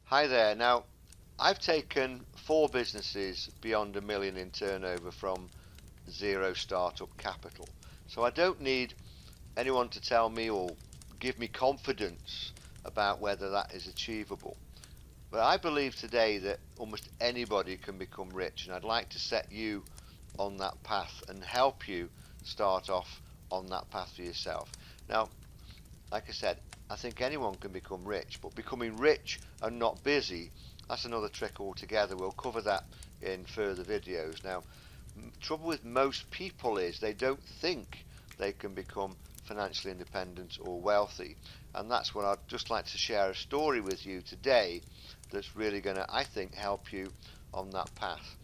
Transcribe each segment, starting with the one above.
Hi there. Now, I've taken 4 businesses beyond £1 million in turnover from zero startup capital. So I don't need anyone to tell me or give me confidence about whether that is achievable. But I believe today that almost anybody can become rich, and I'd like to set you on that path and help you start off on that path for yourself. Now, like I said, I think anyone can become rich, but becoming rich and not busy, that's another trick altogether. We'll cover that in further videos. Now, trouble with most people is they don't think they can become financially independent or wealthy, and that's what I'd just like to share a story with you today that's really going to, I think, help you on that path.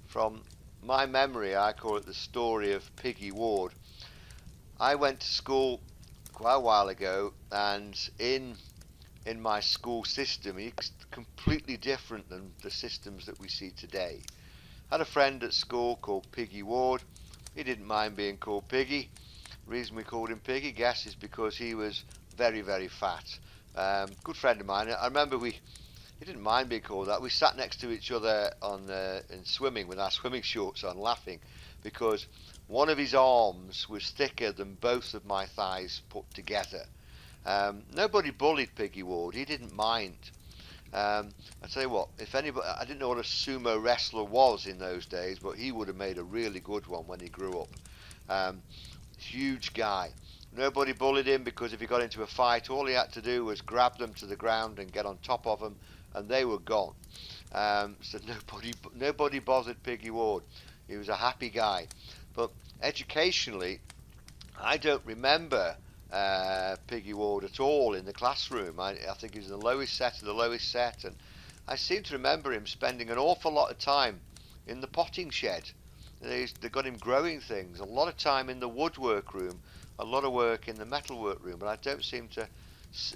From my memory, I call it the story of Piggy Ward. I went to school quite a while ago, and in my school system, it's completely different than the systems that we see today. I had a friend at school called Piggy Ward. He didn't mind being called Piggy. The reason we called him Piggy, guess, is because he was very, very fat. Good friend of mine. I remember he didn't mind being called that. We sat next to each other in swimming with our swimming shorts on, laughing because one of his arms was thicker than both of my thighs put together. Nobody bullied Piggy Ward. He didn't mind. I tell you what, if anybody, I didn't know what a sumo wrestler was in those days, but he would have made a really good one when he grew up. Huge guy. Nobody bullied him because if he got into a fight, all he had to do was grab them to the ground and get on top of them, and they were gone. So nobody bothered Piggy Ward. He was a happy guy. But educationally, I don't remember Piggy Ward at all in the classroom. I think he was in the lowest set of the lowest set, and I seem to remember him spending an awful lot of time in the potting shed. They got him growing things, a lot of time in the woodwork room, a lot of work in the metalwork room, but I don't seem to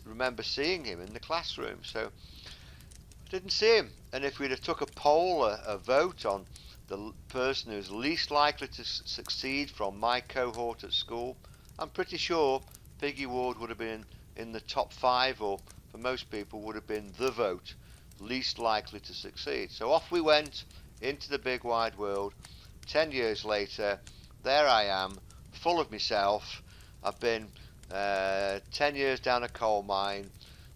remember seeing him in the classroom. So I didn't see him. And if we'd have took a poll, a vote on the person who's least likely to succeed from my cohort at school, I'm pretty sure Piggy Ward would have been in the top 5, or for most people would have been the vote least likely to succeed. So off we went into the big wide world. 10 years later, there I am, full of myself. I've been 10 years down a coal mine,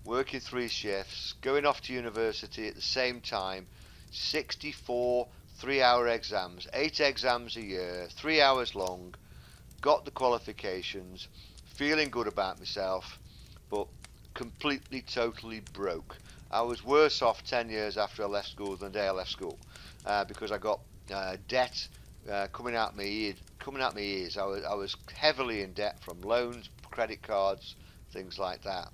working 3 shifts, going off to university at the same time, 64 3-hour exams, 8 exams a year, 3 hours long, got the qualifications, feeling good about myself, but completely, totally broke. I was worse off 10 years after I left school than the day I left school, because I got debt coming out my ears. I was heavily in debt from loans, credit cards, things like that.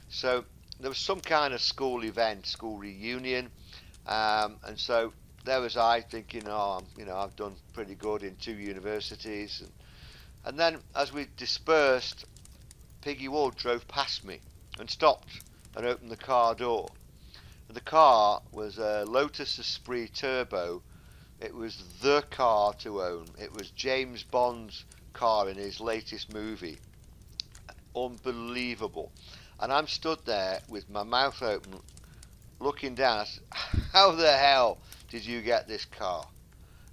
So there was some kind of school event, school reunion, and so there was I thinking, oh, I've done pretty good in 2 universities, and then as we dispersed, Piggy Ward drove past me and stopped and opened the car door. The car was a Lotus Esprit Turbo. It was the car to own. It was James Bond's car in his latest movie. Unbelievable. And I'm stood there with my mouth open, looking down. I said, how the hell did you get this car?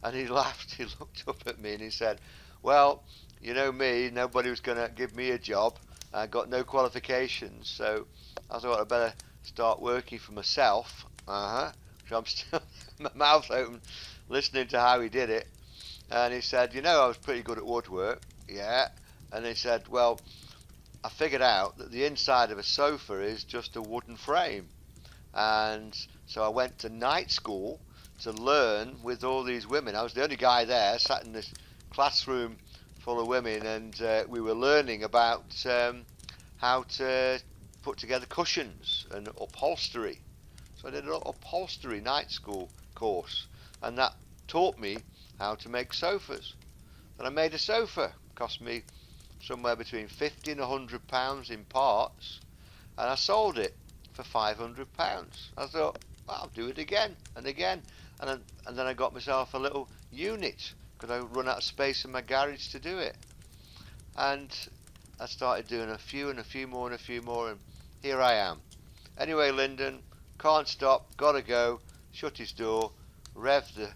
And he laughed. He looked up at me and he said, well, you know me, nobody was going to give me a job. I got no qualifications, so I thought I'd better start working for myself. So I'm still my mouth open, listening to how he did it. And he said, I was pretty good at woodwork. Yeah. And he said, well, I figured out that the inside of a sofa is just a wooden frame. And so I went to night school to learn with all these women. I was the only guy there, sat in this classroom full of women, and we were learning about how to put together cushions and upholstery. So I did an upholstery night school course, and that taught me how to make sofas. And I made a sofa. It cost me somewhere between £50 and £100 in parts, and I sold it for £500. I thought, well, I'll do it again and again, and then I got myself a little unit because I run out of space in my garage to do it. And I started doing a few and a few more and a few more, and here I am. Anyway, Lyndon, can't stop, gotta go, shut his door, revved the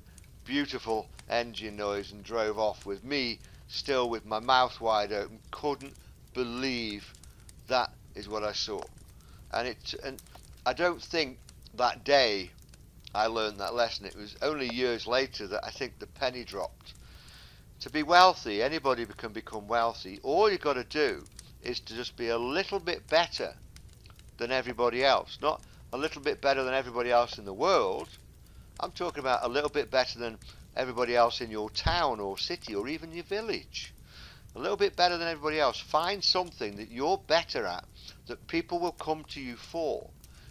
beautiful engine noise and drove off, with me still with my mouth wide open, couldn't believe that is what I saw. And I don't think that day I learned that lesson. It was only years later that I think the penny dropped. To be wealthy, anybody can become wealthy. All you've got to do is to just be a little bit better than everybody else. Not a little bit better than everybody else in the world. I'm talking about a little bit better than everybody else in your town or city or even your village. A little bit better than everybody else. Find something that you're better at, that people will come to you for.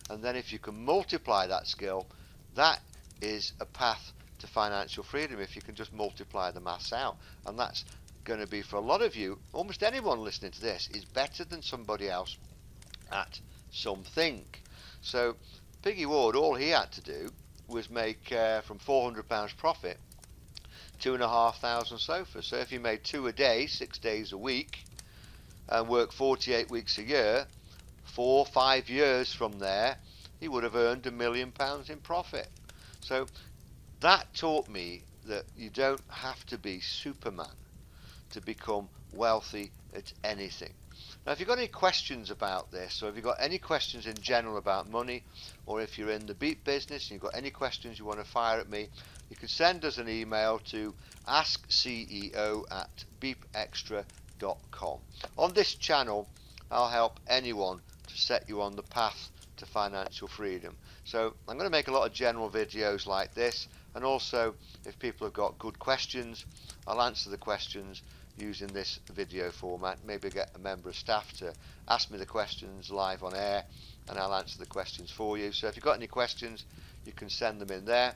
And then if you can multiply that skill, that is a path to financial freedom, if you can just multiply the maths out. And that's going to be, for a lot of you, almost anyone listening to this is better than somebody else at something. So Piggy Ward, all he had to do was make from £400 profit 2,500 sofas. So if he made 2 a day, 6 days a week, and worked 48 weeks a year, 4-5 years from there, he would have earned £1 million in profit. So that taught me that you don't have to be Superman to become wealthy at anything. Now, if you've got any questions about this, or if you've got any questions in general about money, or if you're in the Beep business and you've got any questions you want to fire at me, you can send us an email to askceo@beepextra.com. On this channel, I'll help anyone to set you on the path to financial freedom. So I'm going to make a lot of general videos like this, and also if people have got good questions, I'll answer the questions using this video format. Maybe get a member of staff to ask me the questions live on air, and I'll answer the questions for you. So if you've got any questions, you can send them in there.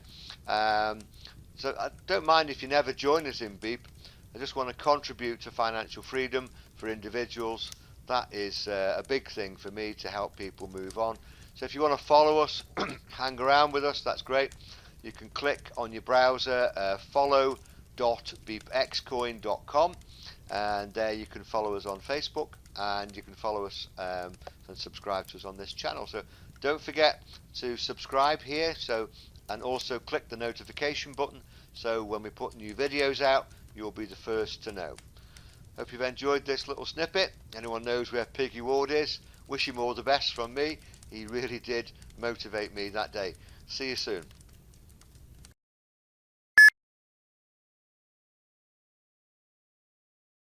So I don't mind if you never join us in Beep. I just want to contribute to financial freedom for individuals. That is a big thing for me, to help people move on. So if you want to follow us, hang around with us, that's great. You can click on your browser follow.beepxcoin.com, and there you can follow us on Facebook, and you can follow us and subscribe to us on this channel. So don't forget to subscribe here, and also click the notification button, so when we put new videos out, you'll be the first to know. Hope you've enjoyed this little snippet. Anyone knows where Piggy Ward is, wish him all the best from me. He really did motivate me that day. See you soon.